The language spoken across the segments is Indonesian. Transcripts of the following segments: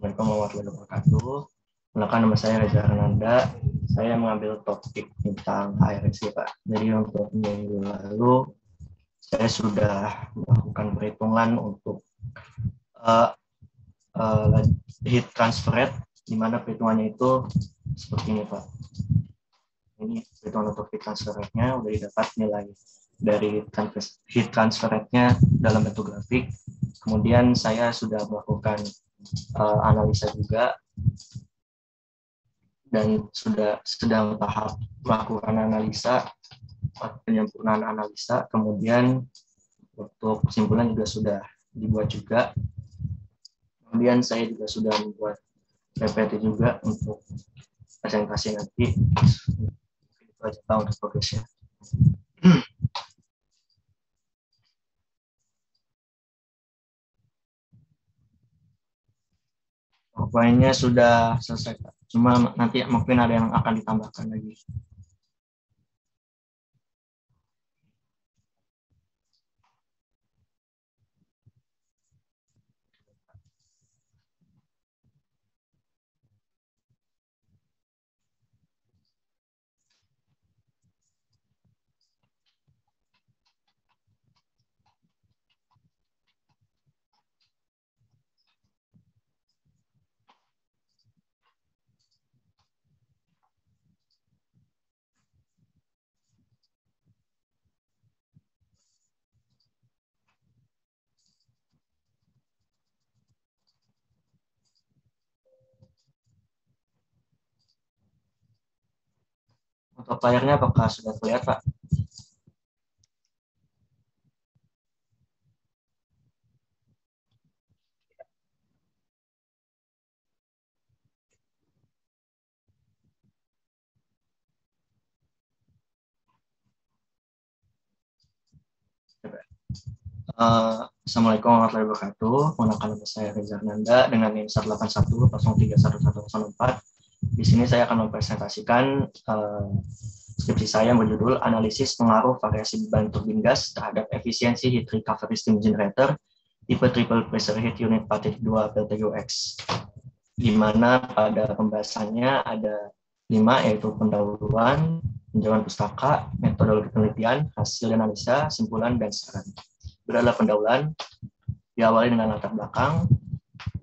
Assalamualaikum warahmatullahi wabarakatuh. Perkenalkan, nama saya Reza Renanda. Saya mengambil topik tentang HRSG, Pak. Jadi untuk minggu lalu saya sudah melakukan perhitungan untuk heat transfer rate, di mana perhitungannya itu seperti ini, Pak. Ini perhitungan untuk heat transfer rate-nya sudah didapat nilai dari heat transfer rate-nya dalam bentuk grafik. Kemudian saya sudah melakukan analisa juga dan sudah sedang tahap melakukan analisa, penyempurnaan analisa. Kemudian untuk kesimpulan juga sudah dibuat juga. Kemudian saya juga sudah membuat PPT juga untuk presentasi nanti. Itu aja Pak untuk progresnya. Poinnya sudah selesai, Pak. Cuma nanti mungkin ada yang akan ditambahkan lagi. Untuk layarnya apakah sudah terlihat, Pak? Assalamualaikum warahmatullahi wabarakatuh. Perkenalkan, nama saya Reza Nanda dengan NIM 181031104. Di sini saya akan mempresentasikan skripsi saya yang berjudul Analisis Pengaruh Variasi Beban Turbin Gas terhadap Efisiensi Heat Recovery Steam Generator tipe Triple Pressure Heat Unit 4.2 PLTGU-X, di mana pada pembahasannya ada 5, yaitu pendahuluan, penjelasan pustaka, metodologi penelitian, hasil analisa, simpulan, dan saran. Beradalah pendahuluan, diawali dengan latar belakang,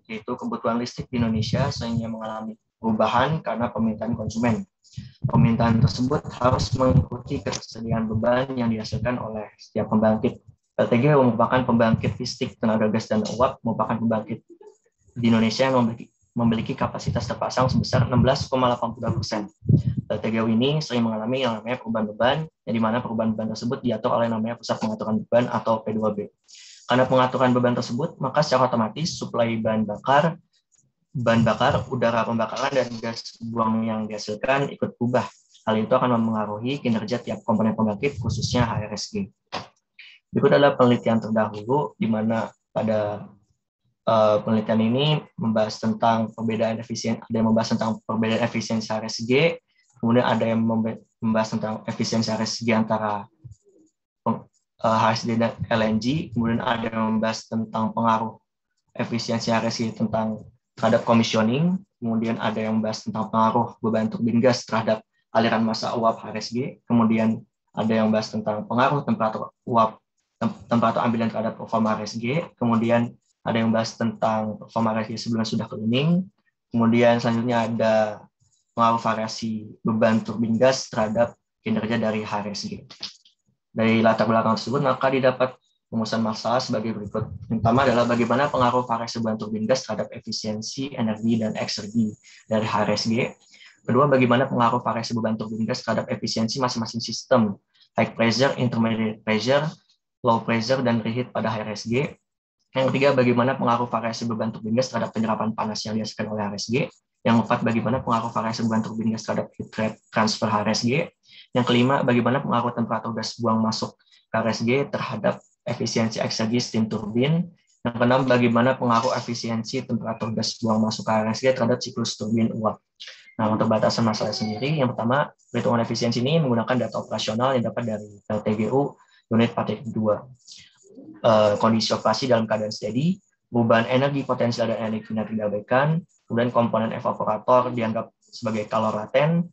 yaitu kebutuhan listrik di Indonesia sehingga mengalami perubahan karena permintaan konsumen. Permintaan tersebut harus mengikuti ketersediaan beban yang dihasilkan oleh setiap pembangkit. PLTGU merupakan pembangkit listrik tenaga gas dan uap, merupakan pembangkit di Indonesia yang memiliki kapasitas terpasang sebesar 16,82%. PLTGU ini sering mengalami yang namanya perubahan beban, yang dimana perubahan beban tersebut diatur oleh namanya Pusat Pengaturan Beban atau P2B. Karena pengaturan beban tersebut, maka secara otomatis suplai bahan bakar, udara pembakaran, dan gas buang yang dihasilkan ikut berubah. Hal itu akan mempengaruhi kinerja tiap komponen pembangkit, khususnya HRSG. Berikut adalah penelitian terdahulu, di mana pada penelitian ini membahas tentang perbedaan efisiensi, ada yang membahas tentang perbedaan efisiensi HRSG, kemudian ada yang membahas tentang efisiensi HRSG antara HSD dan LNG, kemudian ada yang membahas tentang pengaruh efisiensi HRSG terhadap commissioning, kemudian ada yang membahas tentang pengaruh beban turbin gas terhadap aliran massa uap HRSG, kemudian ada yang membahas tentang pengaruh temperatur ambilan terhadap performa HRSG, kemudian ada yang membahas tentang performa HRSG sebelum sudah cleaning, kemudian selanjutnya ada pengaruh variasi beban turbin gas terhadap kinerja dari HRSG. Dari latar belakang tersebut, maka didapat rumusan masalah sebagai berikut. Yang pertama adalah bagaimana pengaruh variasi beban turbin gas terhadap efisiensi, energi, dan eksergi dari HRSG. Kedua, bagaimana pengaruh variasi beban turbin gas terhadap efisiensi masing-masing sistem, high pressure, intermediate pressure, low pressure, dan reheat pada HRSG. Yang ketiga, bagaimana pengaruh variasi beban turbin gas terhadap penyerapan panas yang dihasilkan oleh HRSG. Yang keempat, bagaimana pengaruh variasi beban turbin gas terhadap heat rate transfer HRSG. Yang kelima, bagaimana pengaruh temperatur gas buang masuk HRSG terhadap efisiensi eksergi steam turbin. Yang keenam, bagaimana pengaruh efisiensi temperatur gas buang masuk HRSG terhadap siklus turbin uap. Nah, untuk batasan masalah sendiri, yang pertama, perhitungan efisiensi ini menggunakan data operasional yang dapat dari LTGU unit Patek 2. Kondisi operasi dalam keadaan steady, perubahan energi potensial dan energi kinetik diabaikan, kemudian komponen evaporator dianggap sebagai kalor laten,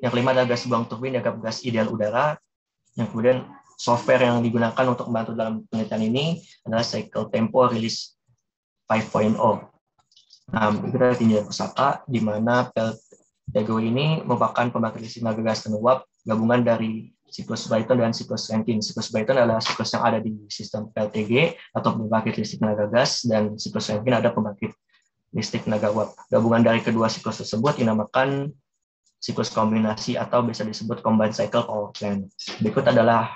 yang kelima adalah gas buang turbin dianggap gas ideal udara, yang kemudian software yang digunakan untuk membantu dalam penelitian ini adalah Cycle Tempo Release 5.0. Nah, kita tinjau pusaka, di mana PLTGO ini merupakan pembangkit listrik tenaga gas dan uap gabungan dari siklus Brayton dan siklus Rankine. Siklus Brayton adalah siklus yang ada di sistem PLTG atau pembangkit listrik tenaga gas, dan siklus Rankine ada pembangkit listrik tenaga uap. Gabungan dari kedua siklus tersebut dinamakan siklus kombinasi atau bisa disebut combined cycle power plant. Berikut adalah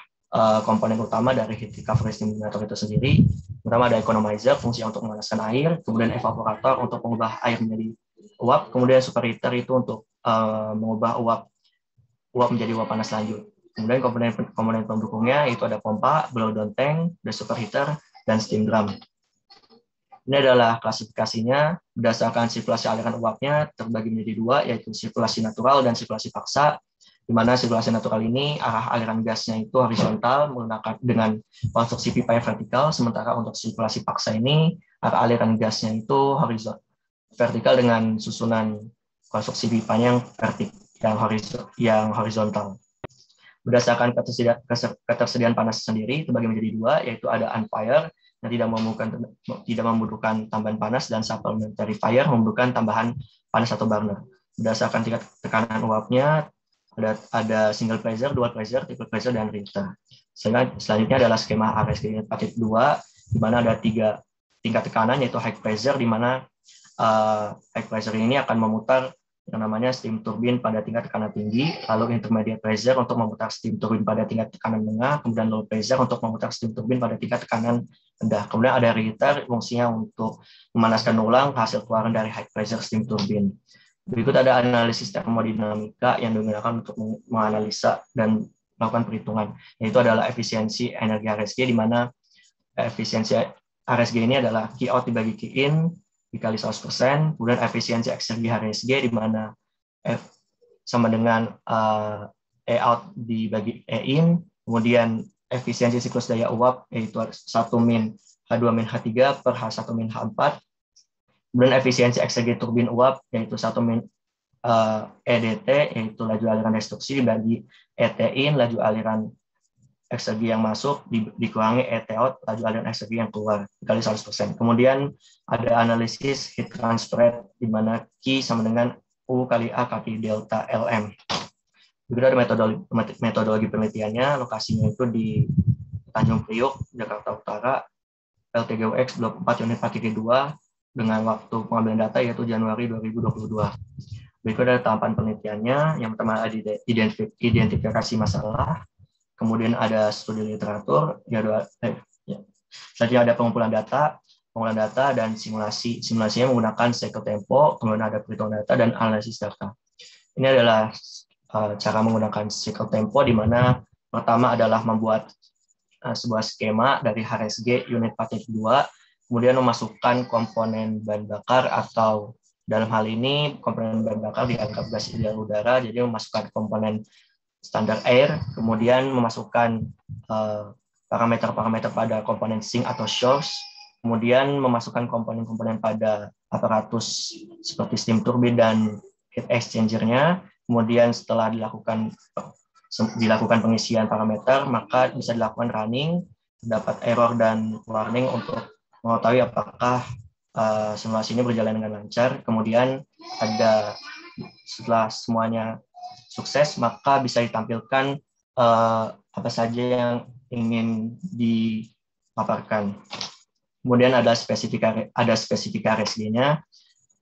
komponen utama dari heat recovery steam generator itu sendiri. Pertama ada economizer, fungsi untuk memanaskan air, kemudian evaporator untuk mengubah air menjadi uap, kemudian superheater itu untuk mengubah uap menjadi uap panas lanjut. Kemudian komponen pendukungnya itu ada pompa, blow down tank, ada superheater, dan steam drum. Ini adalah klasifikasinya berdasarkan sirkulasi aliran uapnya terbagi menjadi dua, yaitu sirkulasi natural dan sirkulasi paksa, di mana sirkulasi natural ini arah aliran gasnya itu horizontal menggunakan dengan konstruksi pipa yang vertikal, sementara untuk sirkulasi paksa ini arah aliran gasnya itu vertikal dengan susunan konstruksi pipanya yang horizontal. Berdasarkan ketersediaan panas sendiri terbagi menjadi dua, yaitu ada unfire yang tidak membutuhkan tambahan panas, dan supplementary fire membutuhkan tambahan panas atau burner. Berdasarkan tingkat tekanan uapnya ada single pressure, dual pressure, triple pressure, dan Richter. Selanjutnya adalah skema RSG unit Patek 2, di mana ada 3 tingkat tekanan, yaitu high pressure, di mana high pressure ini akan memutar yang namanya steam turbine pada tingkat tekanan tinggi, lalu intermediate pressure untuk memutar steam turbine pada tingkat tekanan tengah, kemudian low pressure untuk memutar steam turbine pada tingkat tekanan rendah. Kemudian ada Richter, fungsinya untuk memanaskan ulang hasil keluaran dari high pressure steam turbine. Berikut ada analisis termodinamika yang digunakan untuk menganalisa dan melakukan perhitungan, yaitu adalah efisiensi energi RSG, di mana efisiensi RSG ini adalah Q out dibagi Q in dikali 100%, kemudian efisiensi eksergi RSG, di mana F sama dengan E out dibagi E in, kemudian efisiensi siklus daya uap, yaitu 1 min H2 min H3 per H1 min H4, kemudian efisiensi eksergi turbin uap, yaitu 1 min EDT, yaitu laju aliran destruksi, dibagi ET in, laju aliran eksergi yang masuk, dikurangi ET out, laju aliran eksergi yang keluar, dikali 100%. Kemudian ada analisis heat transfer rate, di mana Q sama dengan U kali A kali delta LM. Juga ada metodologi penelitiannya, lokasinya itu di Tanjung Priok, Jakarta Utara, LTGUX 24 unit Patek 2, dengan waktu pengambilan data yaitu Januari 2022. Berikut ada tahapan penelitiannya. Yang pertama ada identifikasi masalah, kemudian ada studi literatur, selanjutnya ada pengumpulan data dan simulasi. Simulasinya menggunakan cycle tempo, kemudian ada perhitungan data dan analisis data. Ini adalah cara menggunakan cycle tempo, di mana pertama adalah membuat sebuah skema dari RSG unit Patek 2, kemudian memasukkan komponen bahan bakar, atau dalam hal ini komponen bahan bakar dianggap gas ideal udara, jadi memasukkan komponen standar air, kemudian memasukkan parameter-parameter pada komponen sink atau source, kemudian memasukkan komponen-komponen pada aparatus seperti steam turbine dan heat exchanger-nya, kemudian setelah dilakukan pengisian parameter, maka bisa dilakukan running, terdapat error dan warning untuk mengetahui apakah simulasi ini berjalan dengan lancar. Kemudian setelah semuanya sukses, maka bisa ditampilkan apa saja yang ingin dipaparkan. Kemudian ada spesifik RSG-nya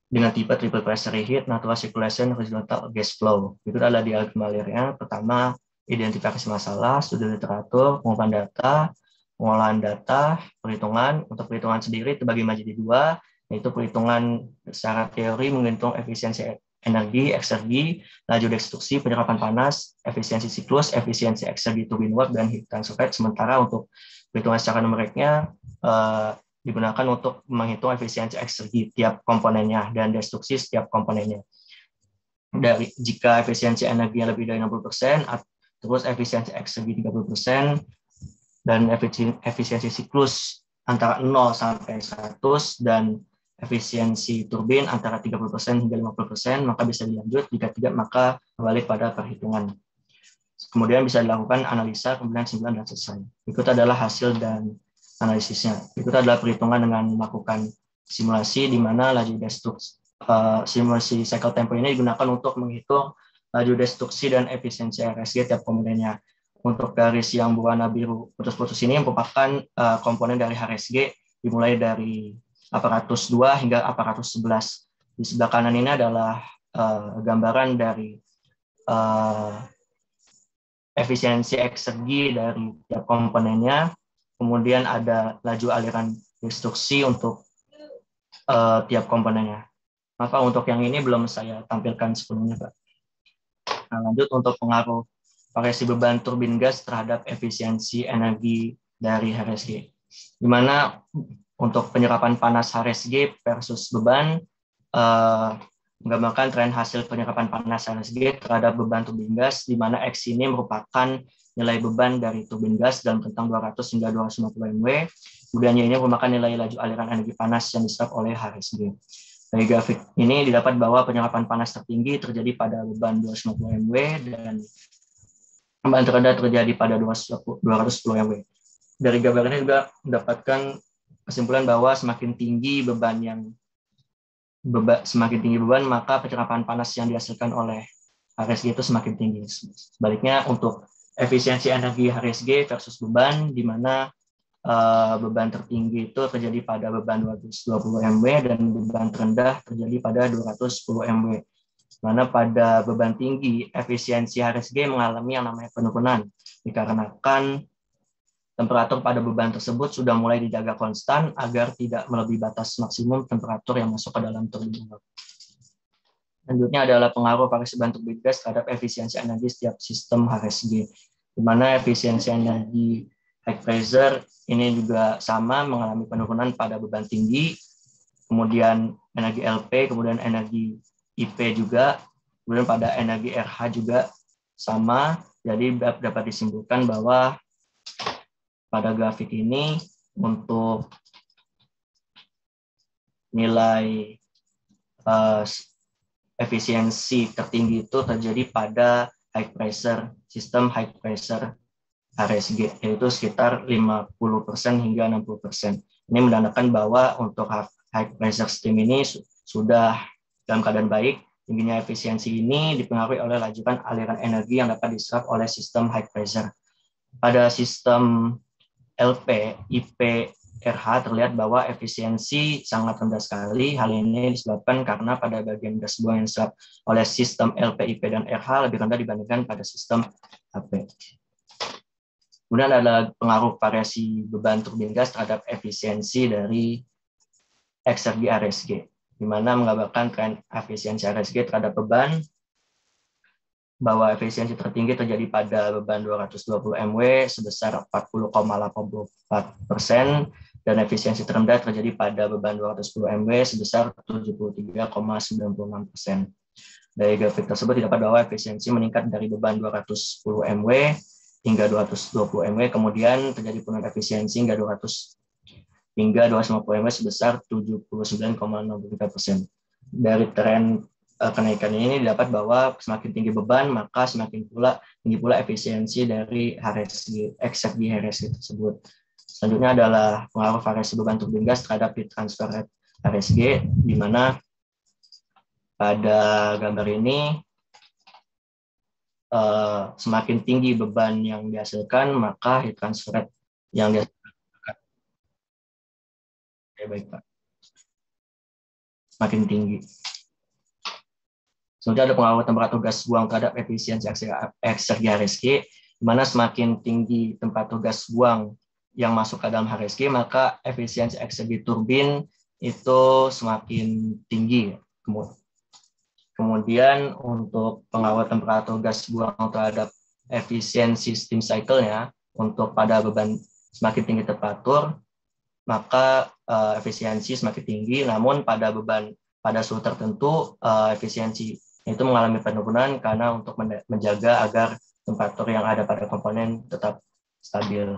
dengan tipe triple pressure reheat, natural circulation, horizontal gas flow. Itu adalah diagram alirnya. Pertama, identifikasi masalah, studi literatur, pengumpulan data, pengolahan data, perhitungan. Untuk perhitungan sendiri terbagi menjadi dua, yaitu perhitungan secara teori menghitung efisiensi energi, eksergi, laju destruksi, penyerapan panas, efisiensi siklus, efisiensi eksergi turbin uap, dan heat transfer rate. Sementara untuk perhitungan secara numeriknya digunakan untuk menghitung efisiensi eksergi tiap komponennya dan destruksi setiap komponennya. Jika efisiensi energinya lebih dari 60%, terus efisiensi eksergi 30%, dan efisiensi siklus antara 0 sampai 100 dan efisiensi turbin antara 30% hingga 50%, maka bisa dilanjut. Jika tidak, maka kembali pada perhitungan. Kemudian bisa dilakukan analisa, kemudian simpulan dan selesai. Berikut adalah hasil dan analisisnya. Berikut adalah perhitungan dengan melakukan simulasi di mana laju destruksi simulasi cycle tempo ini digunakan untuk menghitung laju destruksi dan efisiensi RSG tiap komponennya. Untuk garis yang berwarna biru putus-putus ini merupakan komponen dari HRSG dimulai dari aparatus 2 hingga aparatus 11. Di sebelah kanan ini adalah gambaran dari efisiensi eksergi dari tiap komponennya. Kemudian ada laju aliran destruksi untuk tiap komponennya. Maka untuk yang ini belum saya tampilkan sebelumnya, Pak. Nah, lanjut untuk pengaruh variasi beban turbin gas terhadap efisiensi energi dari HRSG. Di mana untuk penyerapan panas HRSG versus beban menggambarkan tren hasil penyerapan panas HRSG terhadap beban turbin gas, di mana X ini merupakan nilai beban dari turbin gas dalam rentang 200 hingga 250 MW. Kemudian Y ini merupakan nilai laju aliran energi panas yang diserap oleh HRSG. Dari grafik ini didapat bahwa penyerapan panas tertinggi terjadi pada beban 250 MW dan beban terendah terjadi pada 210 MW. Dari gambar ini juga mendapatkan kesimpulan bahwa semakin tinggi beban, maka penyerapan panas yang dihasilkan oleh HRSG itu semakin tinggi. Sebaliknya untuk efisiensi energi HRSG versus beban, di mana beban tertinggi itu terjadi pada beban 220 MW dan beban terendah terjadi pada 210 MW. Mana pada beban tinggi, efisiensi HRSG mengalami yang namanya penurunan, dikarenakan temperatur pada beban tersebut sudah mulai dijaga konstan agar tidak melebihi batas maksimum temperatur yang masuk ke dalam turbin. Selanjutnya adalah pengaruh variasi beban turbin gas terhadap efisiensi energi setiap sistem HRSG, di mana efisiensi energi high pressure ini juga sama mengalami penurunan pada beban tinggi, kemudian energi LP, kemudian energi IP juga, kemudian pada energi RH juga sama. Jadi dapat disimpulkan bahwa pada grafik ini untuk nilai efisiensi tertinggi itu terjadi pada high pressure, sistem high pressure HRSG, yaitu sekitar 50% hingga 60%. Ini menandakan bahwa untuk high pressure steam ini sudah dalam keadaan baik. Tingginya efisiensi ini dipengaruhi oleh lajukan aliran energi yang dapat diserap oleh sistem high pressure. Pada sistem LP, IP, RH terlihat bahwa efisiensi sangat rendah sekali. Hal ini disebabkan karena pada bagian gas buang yang diserap oleh sistem LP, IP, dan RH lebih rendah dibandingkan pada sistem HP. Kemudian ada pengaruh variasi beban turbin gas terhadap efisiensi dari eksergi HRSG, di mana menggambarkan tren efisiensi HRSG terhadap beban, bahwa efisiensi tertinggi terjadi pada beban 220 MW sebesar 40,84%, dan efisiensi terendah terjadi pada beban 210 MW sebesar 73,96%. Dari grafik tersebut didapat bahwa efisiensi meningkat dari beban 210 MW hingga 220 MW, kemudian terjadi penurunan efisiensi hingga 250 MW sebesar 79,63%. Dari tren kenaikan ini didapat bahwa semakin tinggi beban, maka semakin tinggi pula efisiensi dari HRSG, eksergi HRSG tersebut. Selanjutnya adalah pengaruh variasi beban turbin gas terhadap heat transfer rate HRSG, di mana pada gambar ini semakin tinggi beban yang dihasilkan, maka heat transfer rate yang dihasilkan. Baik, Pak. Semakin tinggi. Selanjutnya ada pengaruh temperatur gas buang terhadap efisiensi eksergi HRSG, di mana semakin tinggi temperatur gas buang yang masuk ke dalam HRSG, maka efisiensi eksergi turbin itu semakin tinggi. Kemudian untuk pengaruh temperatur gas buang terhadap efisiensi steam cycle-nya, untuk pada beban semakin tinggi temperatur, maka efisiensi semakin tinggi, namun pada suhu tertentu efisiensi itu mengalami penurunan karena untuk menjaga agar temperatur yang ada pada komponen tetap stabil.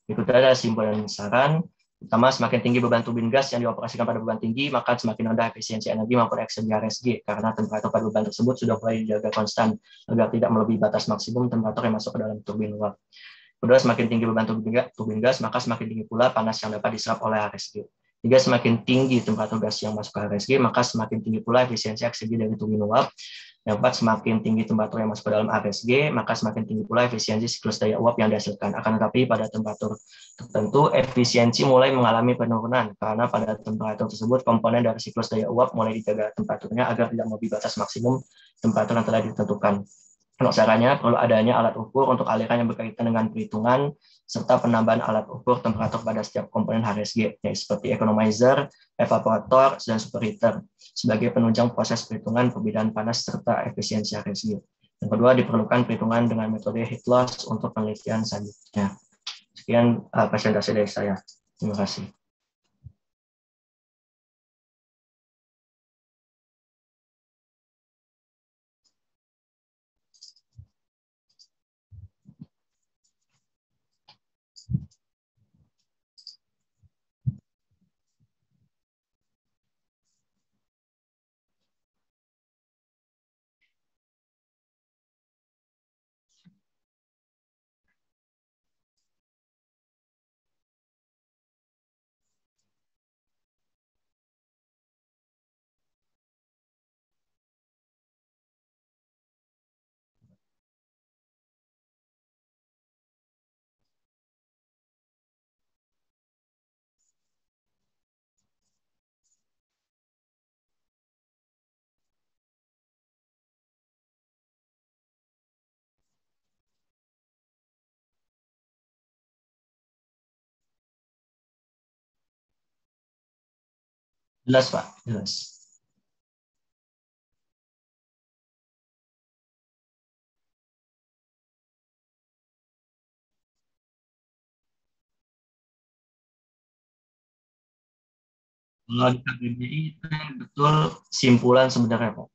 Berikutnya ada simpulan saran. Pertama, semakin tinggi beban turbin gas yang dioperasikan pada beban tinggi, maka semakin rendah efisiensi energi maupun eksegi RSG, karena temperatur pada beban tersebut sudah mulai dijaga konstan agar tidak melebihi batas maksimum temperatur yang masuk ke dalam turbin uap. Kedua, semakin tinggi beban turbin gas, maka semakin tinggi pula panas yang dapat diserap oleh RSG. Tiga, semakin tinggi temperatur gas yang masuk ke RSG, maka semakin tinggi pula efisiensi eksegi dari turbin uap. Yang keempat, semakin tinggi temperatur yang masuk ke dalam RSG, maka semakin tinggi pula efisiensi siklus daya uap yang dihasilkan. Akan tetapi pada temperatur tertentu, efisiensi mulai mengalami penurunan, karena pada temperatur tersebut komponen dari siklus daya uap mulai dijaga temperaturnya agar tidak melebihi batas maksimum temperatur yang telah ditentukan. Untuk caranya, perlu adanya alat ukur untuk aliran yang berkaitan dengan perhitungan, serta penambahan alat ukur temperatur pada setiap komponen HRSG, yaitu seperti economizer, evaporator, dan superheater, sebagai penunjang proses perhitungan perbedaan panas serta efisiensi HRSG. Yang kedua, diperlukan perhitungan dengan metode heat loss untuk penelitian selanjutnya. Sekian presentasi dari saya. Terima kasih. Jelas, Pak. Jelas. Kalau di KBBI itu yang betul simpulan sebenarnya, Pak.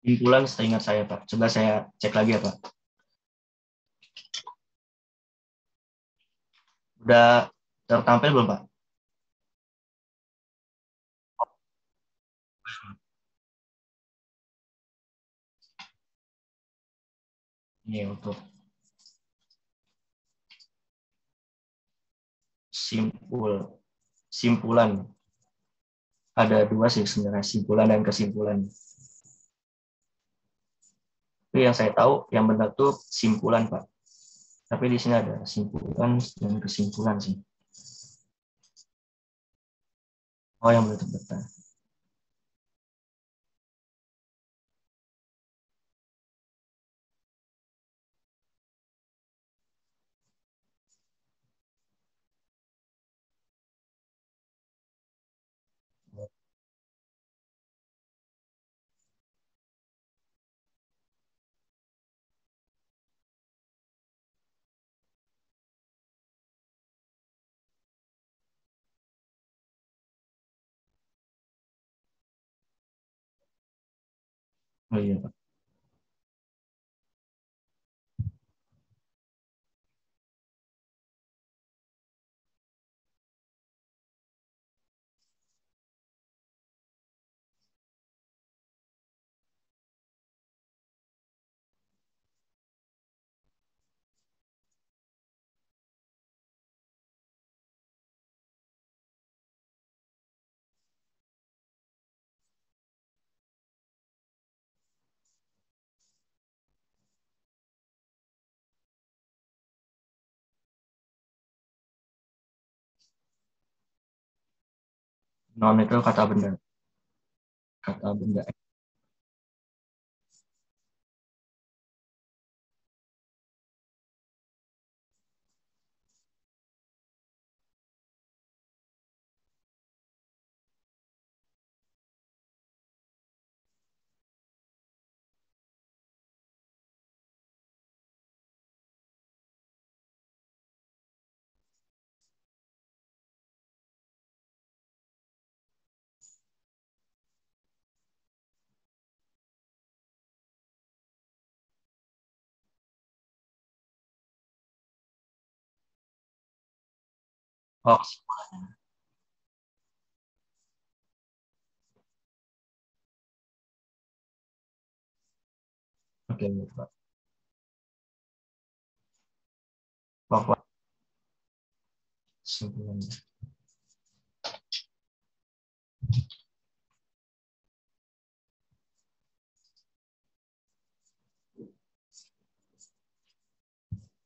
Simpulan seingat saya, Pak. Coba saya cek lagi ya, Pak. Udah tertampil belum, Pak? Ini untuk simpul simpulan. Ada dua sih sebenarnya, simpulan dan kesimpulan. Tapi yang saya tahu, yang benar tuh simpulan, Pak. Tapi di sini ada simpulan dan kesimpulan sih. Oh, yang benar betul. Oh iya, Pak. Non itu kata benda. Kata benda. Oh, oke, Pak. Pak, kesimpulannya.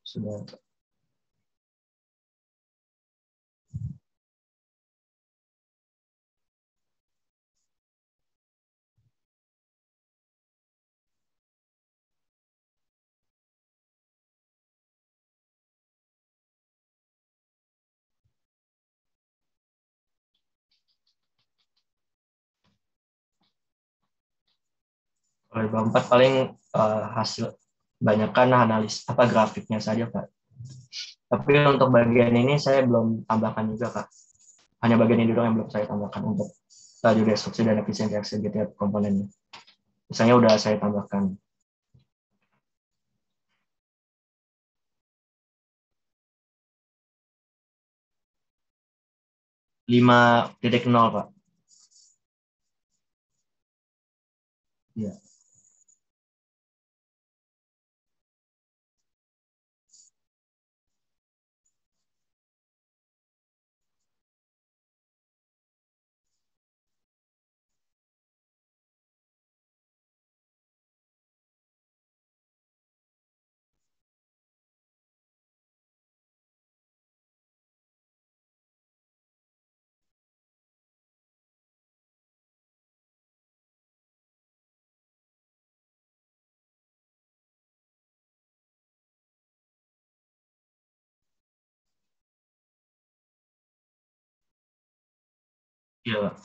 Sudah. Kalau bab 4 paling hasil banyakkan analis apa grafiknya saja, Pak. Tapi untuk bagian ini saya belum tambahkan juga, Kak. Hanya bagian ini doang yang belum saya tambahkan untuk laju destruksi dan efisiensi aksi tiap komponennya. Misalnya udah saya tambahkan 5.0, Pak. Iya, iya, Pak.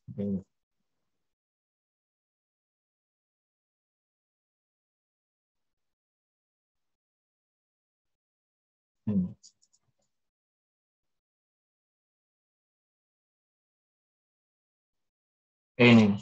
Oke. Hmm. Ini,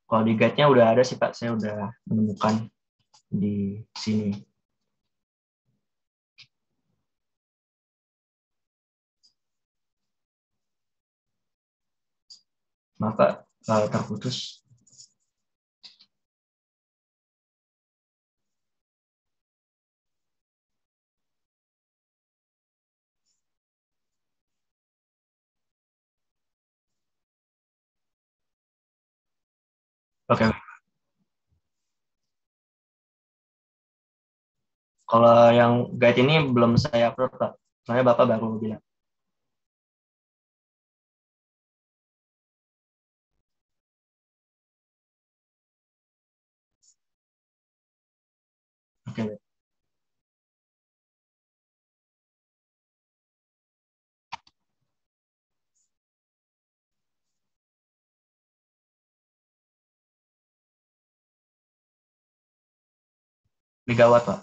kalau di guide-nya udah ada sih, Pak. Saya udah menemukan di sini. Maaf, Pak, terputus. Oke, kalau yang guide ini belum saya upload, Pak. Soalnya Bapak baru bilang. Oke, megawatt, Pak.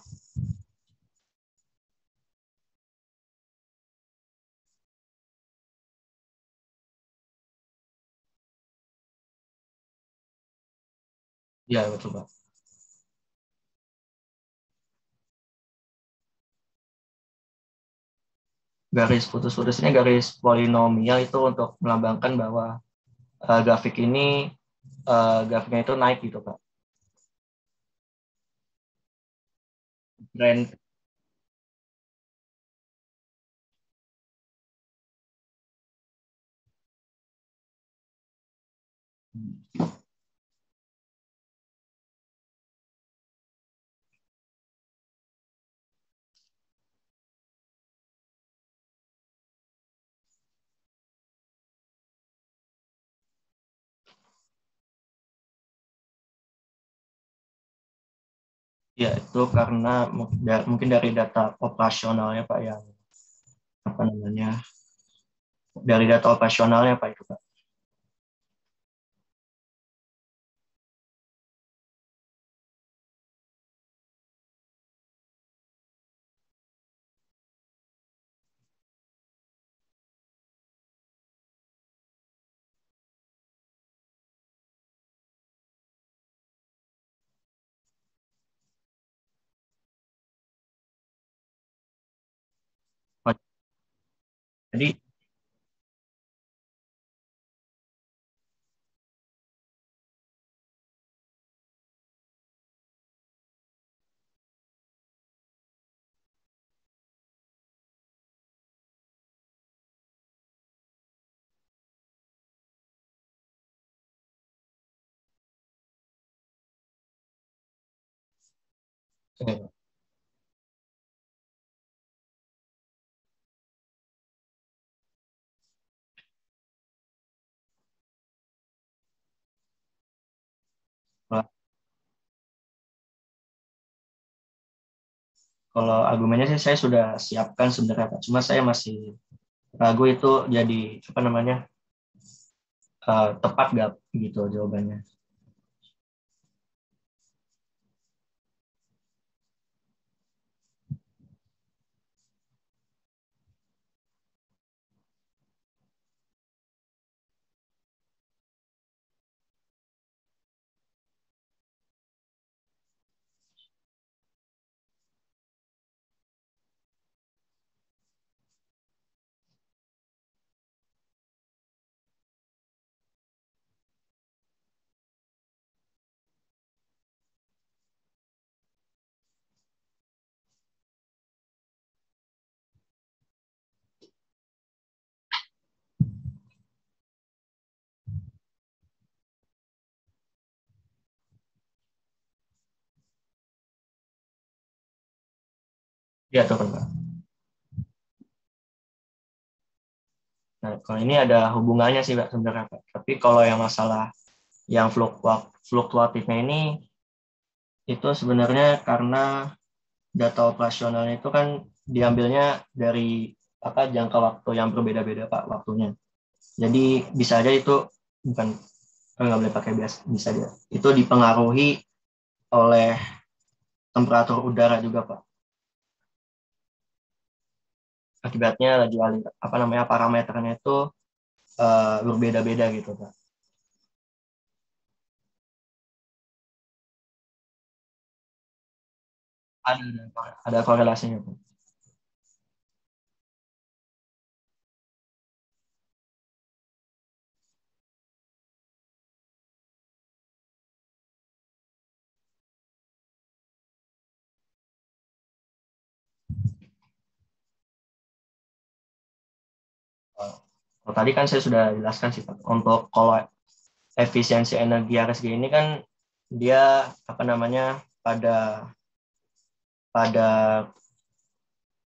Iya, betul, Pak. Garis putus-putus ini garis polinomial itu untuk melambangkan bahwa grafik ini grafiknya itu naik gitu, Pak. Trend. Ya, itu karena mungkin dari data operasionalnya Pak yang apa namanya, dari data operasionalnya Pak itu Pak. Oh, jadi eh, kalau kalau argumennya sih saya sudah siapkan sebenarnya Pak. Cuma saya masih ragu itu jadi apa namanya, tepat nggak gitu jawabannya. Ya tuh kan Pak. Nah, kalau ini ada hubungannya sih Pak sebenarnya Pak. Tapi kalau yang masalah yang fluktuatifnya ini itu sebenarnya karena data operasionalnya itu kan diambilnya dari apa jangka waktu yang berbeda-beda Pak waktunya. Jadi bisa aja itu bukan, nggak boleh pakai bias, bisa dia. Itu dipengaruhi oleh temperatur udara juga Pak. Akibatnya laju alir apa namanya parameternya itu berbeda-beda gitu Pak. Ada korelasinya Pak. Kalau tadi kan saya sudah jelaskan sih Pak. Untuk kalau efisiensi energi RSG ini kan dia apa namanya pada pada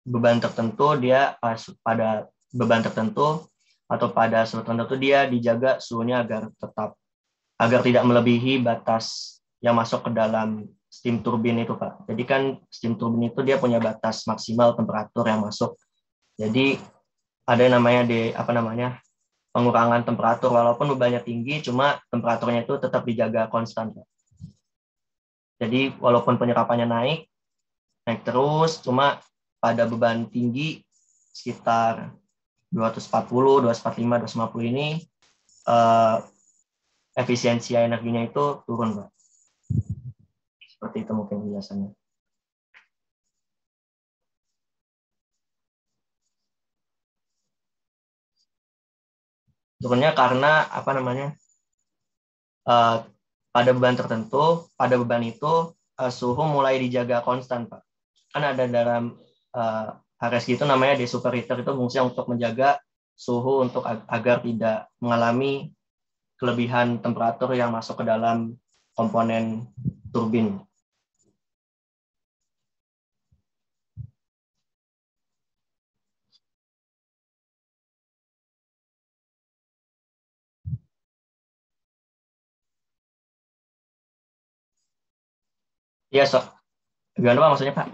beban tertentu dia pada beban tertentu atau pada suhu tertentu dia dijaga suhunya agar tidak melebihi batas yang masuk ke dalam steam turbin itu Pak. Jadi kan steam turbin itu dia punya batas maksimal temperatur yang masuk. Jadi ada yang namanya apa namanya pengurangan temperatur walaupun bebannya tinggi cuma temperaturnya itu tetap dijaga konstan Pak. Jadi walaupun penyerapannya naik terus cuma pada beban tinggi sekitar 240, 245, 250 ini eh, efisiensi energinya itu turun, Pak. Seperti itu mungkin biasanya. Turunnya karena apa namanya? eh, pada beban tertentu, pada beban itu suhu mulai dijaga konstan, Pak. Kan ada dalam uh, HRSG itu namanya desuperator itu fungsi untuk menjaga suhu untuk agar tidak mengalami kelebihan temperatur yang masuk ke dalam komponen turbin. Iya, so, Gimana Pak maksudnya Pak?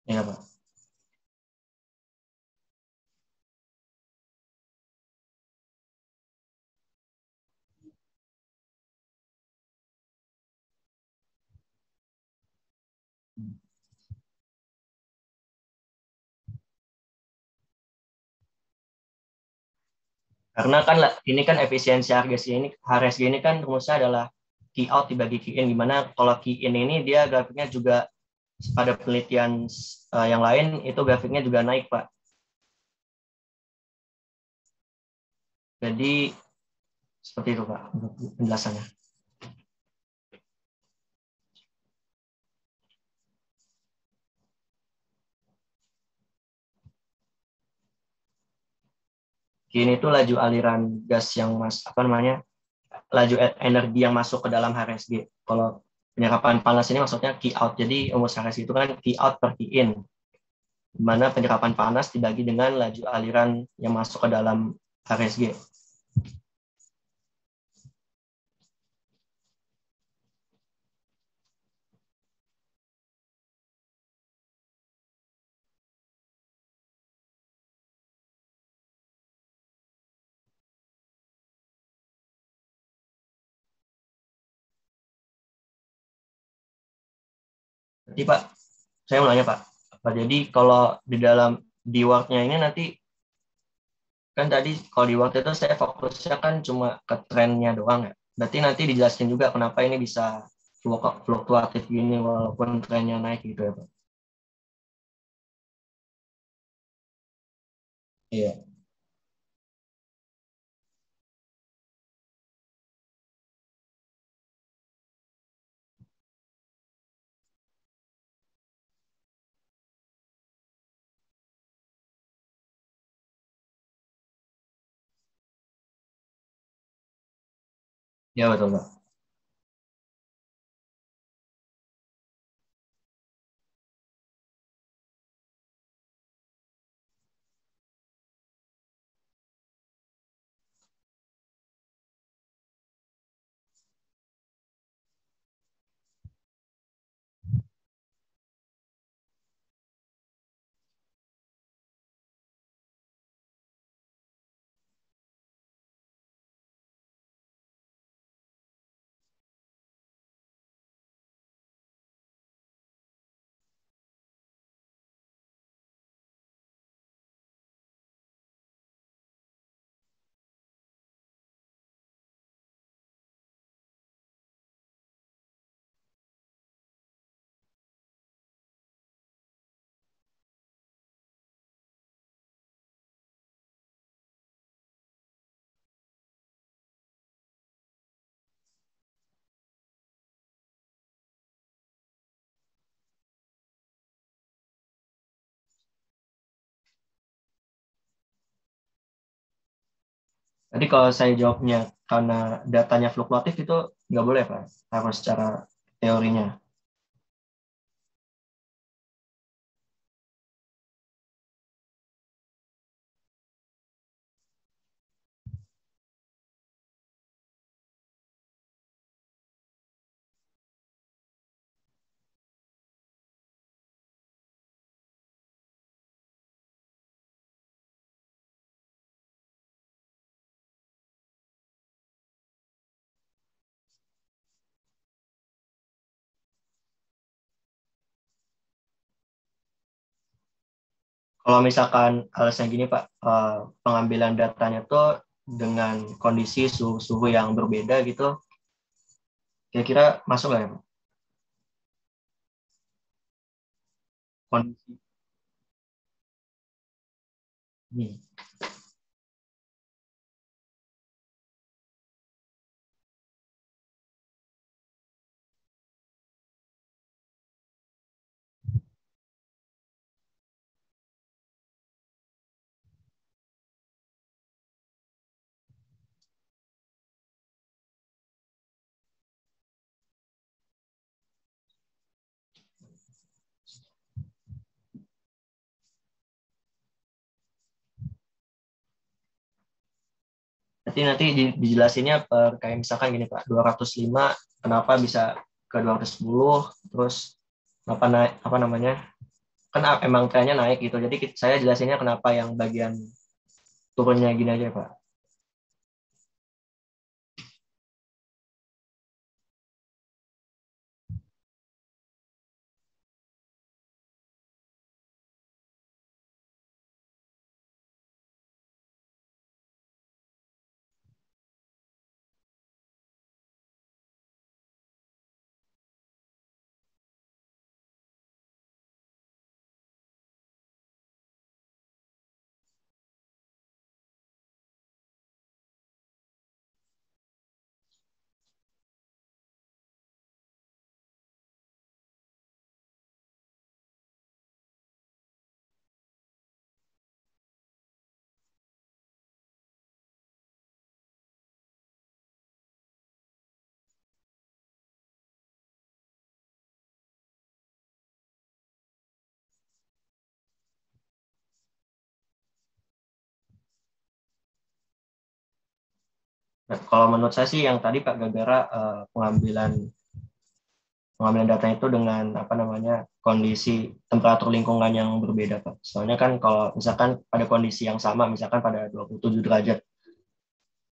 Iya Pak. Karena kan ini kan efisiensi HRSG ini kan rumusnya adalah key out dibagi key in, gimana kalau key in ini dia grafiknya juga pada penelitian yang lain itu grafiknya juga naik Pak. Jadi seperti itu Pak untuk penjelasannya. Key in itu laju aliran gas yang apa namanya, laju energi yang masuk ke dalam HRSG. Kalau penyerapan panas ini maksudnya key out. Jadi rumus HRSG itu kan key out per key in, di mana penyerapan panas dibagi dengan laju aliran yang masuk ke dalam HRSG. Jadi Pak, saya mau nanya Pak, Pak jadi kalau di dalam di Word-nya ini nanti kan tadi kalau di Word itu saya fokusnya kan cuma ke trennya doang ya. Berarti nanti dijelasin juga kenapa ini bisa fluktuatif gini walaupun trennya naik gitu ya Pak. Iya. Ya betul Pak. Jadi kalau saya jawabnya karena datanya fluktuatif itu nggak boleh Pak, harus secara teorinya. Kalau misalkan alasan gini Pak, pengambilan datanya tuh dengan kondisi suhu yang berbeda gitu, kira-kira masuk nggak ya Pak? Kondisi. Hmm. Berarti nanti dijelasinnya per kayak misalkan gini Pak, 205 kenapa bisa ke 210, terus apa naik apa namanya? Kan emang trennya naik gitu. Jadi saya jelasinnya kenapa yang bagian turunnya gini aja Pak. Nah, kalau menurut saya sih yang tadi Pak gara-gara pengambilan datanya itu dengan apa namanya kondisi temperatur lingkungan yang berbeda Pak. Soalnya kan kalau misalkan pada kondisi yang sama, misalkan pada 27 derajat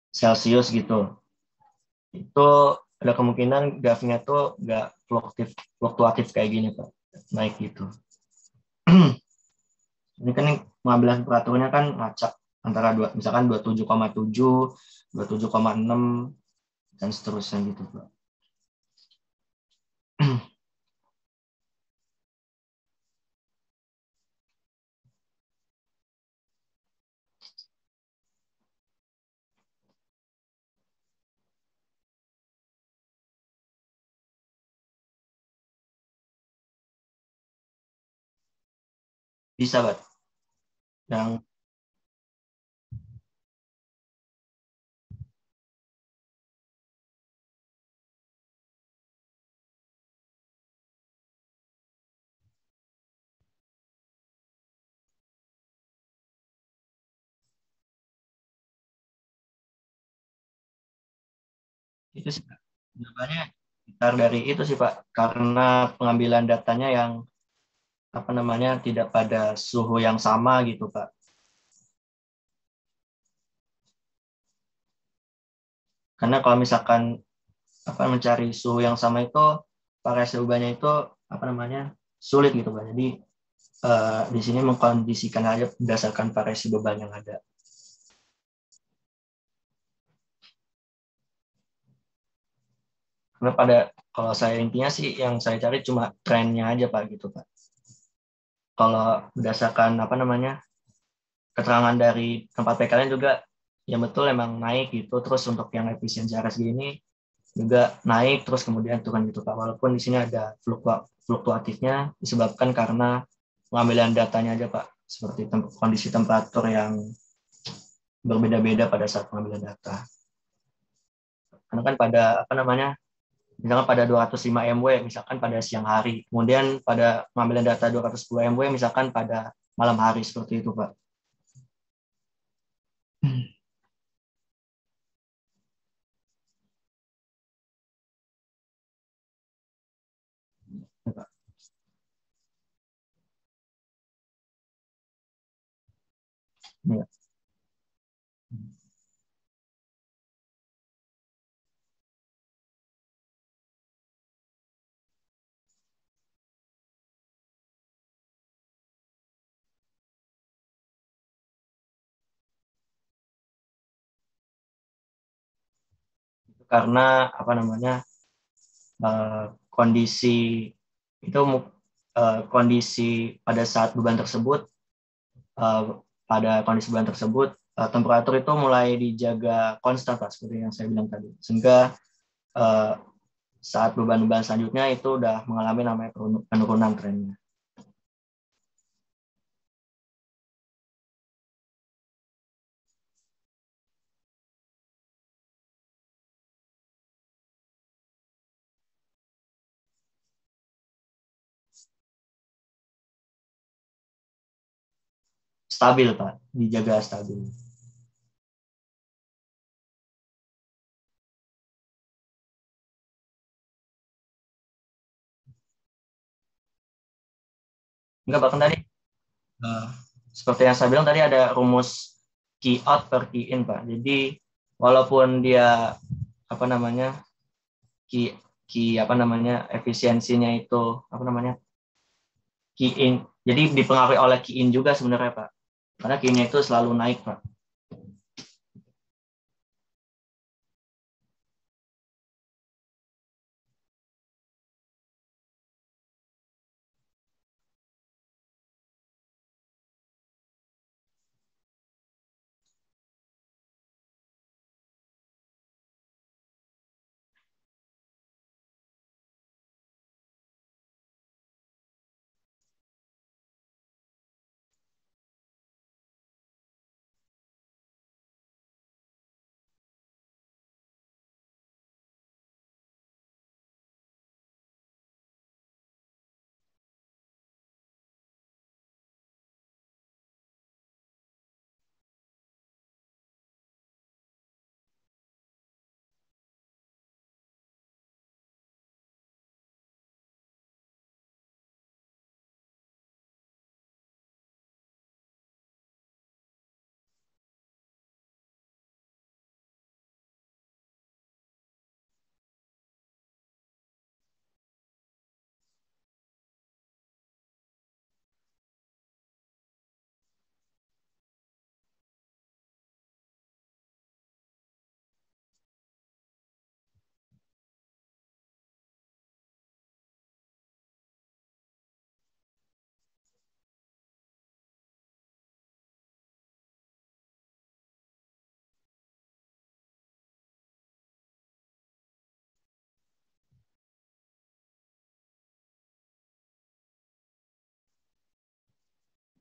Celcius gitu, itu ada kemungkinan grafnya tuh nggak fluktuatif kayak gini Pak, naik gitu. Ini kan pengambilan temperaturnya kan ngacak antara misalkan 27,7, 27,6 dan seterusnya gitu Pak. Bisa Pak. Yang itu sih Pak. Jawabannya sekitar dari itu sih Pak, karena pengambilan datanya yang apa namanya tidak pada suhu yang sama gitu Pak. Karena kalau misalkan apa mencari suhu yang sama itu variasi ubahnya itu apa namanya sulit gitu Pak. Jadi di sini mengkondisikan aja berdasarkan variasi beban yang ada. Karena pada kalau saya intinya sih yang saya cari cuma trennya aja Pak gitu Pak. Kalau berdasarkan apa namanya keterangan dari tempat PKN juga yang betul emang naik gitu. Terus untuk yang efisiensi RSG ini juga naik terus kemudian turun gitu Pak. Walaupun di sini ada fluktuatifnya disebabkan karena pengambilan datanya aja Pak. Seperti kondisi temperatur yang berbeda-beda pada saat pengambilan data. Karena kan pada apa namanya misalkan pada 205 MW misalkan pada siang hari, kemudian pada pengambilan data 210 MW misalkan pada malam hari seperti itu Pak. Ya, Pak. Ya. Karena apa namanya kondisi itu kondisi pada saat beban tersebut eh, pada kondisi beban tersebut temperatur itu mulai dijaga konstan Pak seperti yang saya bilang tadi sehingga eh, saat beban-beban selanjutnya itu udah mengalami namanya penurunan trennya. Stabil Pak, dijaga stabil. Enggak, bahkan tadi eh, seperti yang saya bilang tadi ada rumus key out per key in, Pak. Jadi walaupun dia apa namanya key key apa namanya efisiensinya itu apa namanya key in, jadi dipengaruhi oleh key in juga sebenarnya, Pak. Karena key in itu selalu naik, Pak.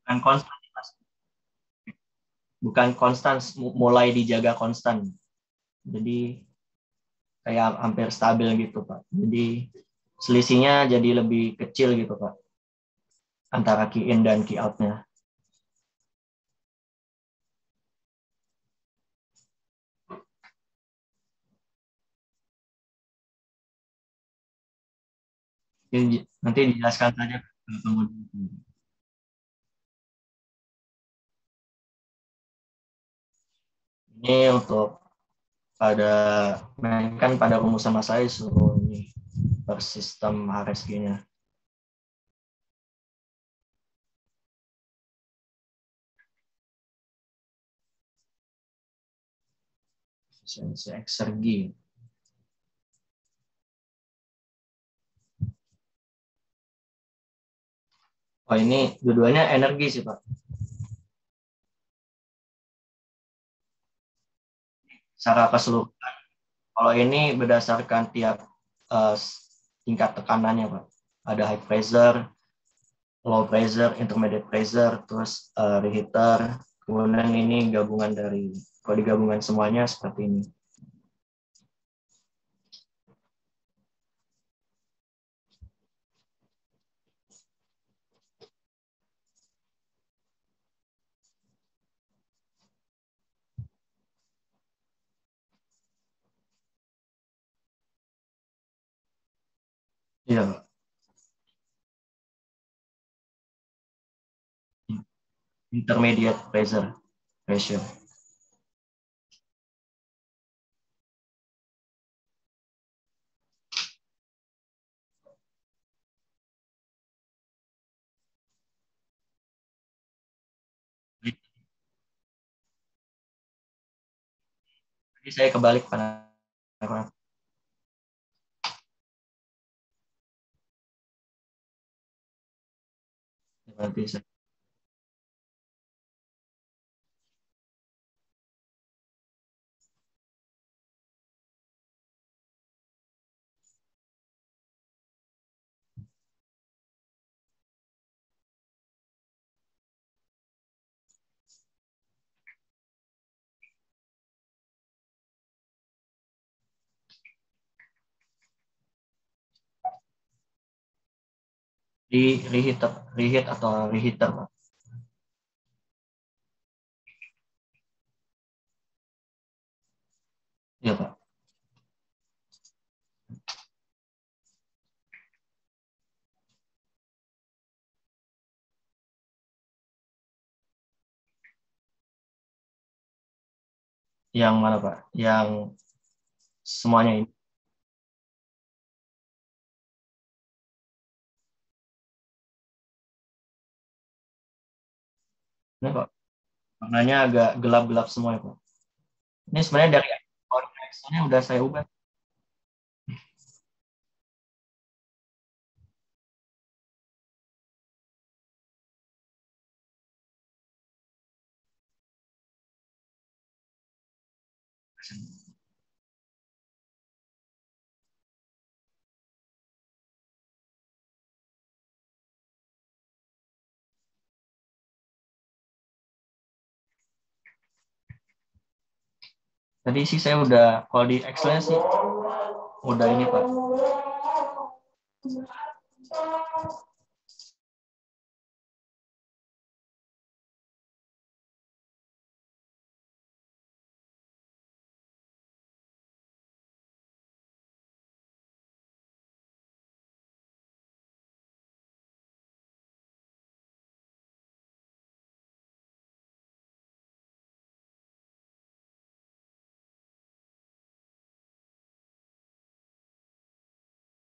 Bukan konstan, bukan konstan, mulai dijaga konstan. Jadi kayak hampir stabil gitu, Pak. Jadi selisihnya jadi lebih kecil gitu, Pak, antara key in dan key out-nya. Jadi, nanti dijelaskan saja kemudian. Ini untuk pada mainkan pada rumusan Mas saya suruh ini per sistem HRSG-nya. Efisiensi eksergi. Oh, ini dua-duanya energi sih, Pak. Secara keseluruhan. Kalau ini berdasarkan tiap uh, tingkat tekanannya, Pak. Ada high pressure, low pressure, intermediate pressure, terus reheater. Kemudian ini gabungan dari, kalau digabungan semuanya seperti ini. Iya, Pak. Intermediate pressure. Jadi saya kebalik pada nanti di reheat atau reheater, Pak. Iya, Pak. Yang mana Pak? Yang semuanya ini. Ini kok warnanya agak gelap-gelap semua ya Pak. Ini sebenarnya dari Excel-nya udah saya ubah. Tadi sih saya udah, kalau di Excel-nya sih udah ini Pak.